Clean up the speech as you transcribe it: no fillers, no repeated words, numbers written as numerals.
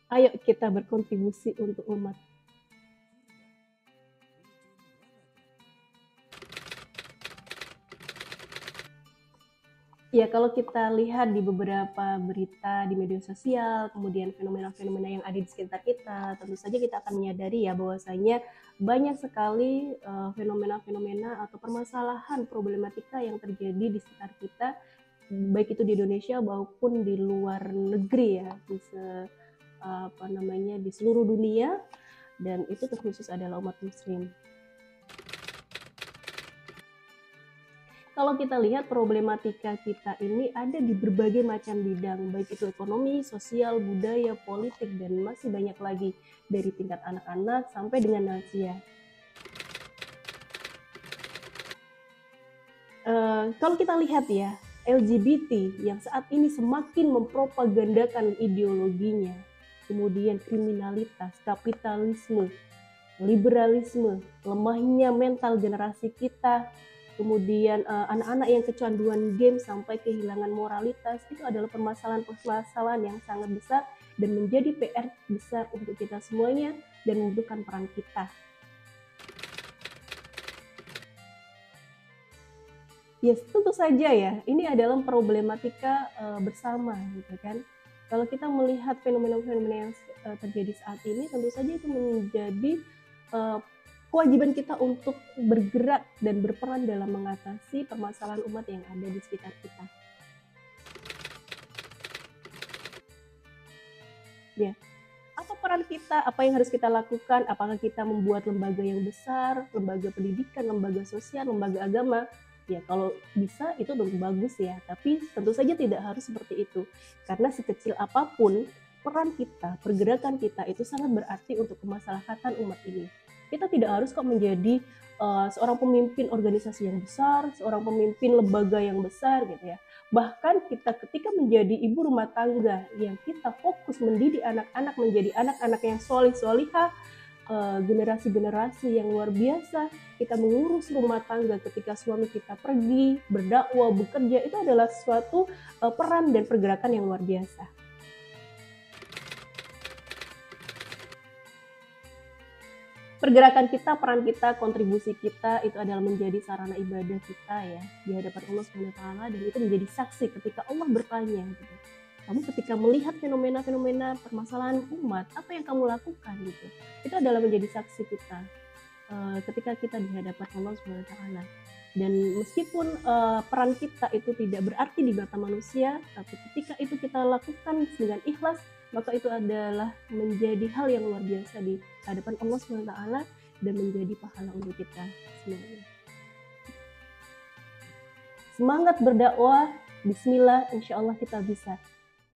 Ayo kita berkontribusi untuk umat. Ya, kalau kita lihat di beberapa berita di media sosial, kemudian fenomena-fenomena yang ada di sekitar kita, tentu saja kita akan menyadari ya bahwasanya banyak sekali fenomena-fenomena atau permasalahan problematika yang terjadi di sekitar kita, baik itu di Indonesia maupun di luar negeri ya, di seluruh dunia, dan itu terkhusus adalah umat Muslim. Kalau kita lihat problematika kita ini ada di berbagai macam bidang, baik itu ekonomi, sosial, budaya, politik, dan masih banyak lagi dari tingkat anak-anak sampai dengan lansia. Kalau kita lihat ya, LGBT yang saat ini semakin mempropagandakan ideologinya, kemudian kriminalitas, kapitalisme, liberalisme, lemahnya mental generasi kita, kemudian anak-anak yang kecanduan game sampai kehilangan moralitas, itu adalah permasalahan-permasalahan yang sangat besar dan menjadi PR besar untuk kita semuanya dan membutuhkan peran kita. Ya tentu saja ya, ini adalah problematika bersama gitu kan. Kalau kita melihat fenomena-fenomena yang terjadi saat ini, tentu saja itu menjadi uh, kewajiban kita untuk bergerak dan berperan dalam mengatasi permasalahan umat yang ada di sekitar kita. Ya, apa peran kita? Apa yang harus kita lakukan? Apakah kita membuat lembaga yang besar, lembaga pendidikan, lembaga sosial, lembaga agama? Ya, kalau bisa itu bagus ya, tapi tentu saja tidak harus seperti itu. Karena sekecil apapun peran kita, pergerakan kita itu sangat berarti untuk kemaslahatan umat ini. Kita tidak harus kok menjadi seorang pemimpin organisasi yang besar, seorang pemimpin lembaga yang besar gitu ya. Bahkan kita ketika menjadi ibu rumah tangga yang kita fokus mendidik anak-anak menjadi anak-anak yang solih-solihah, generasi-generasi yang luar biasa, kita mengurus rumah tangga ketika suami kita pergi, berdakwah, bekerja, itu adalah suatu peran dan pergerakan yang luar biasa. Pergerakan kita, peran kita, kontribusi kita itu adalah menjadi sarana ibadah kita ya di hadapan Allah SWT, dan itu menjadi saksi ketika Allah bertanya gitu. Kamu ketika melihat fenomena-fenomena permasalahan umat, apa yang kamu lakukan gitu? Itu adalah menjadi saksi kita ketika kita di hadapan Allah SWT. Dan meskipun peran kita itu tidak berarti di mata manusia, tapi ketika itu kita lakukan dengan ikhlas, maka itu adalah menjadi hal yang luar biasa di hadapan Allah SWT dan menjadi pahala untuk kita semuanya. Semangat berdakwah, bismillah, insya Allah kita bisa.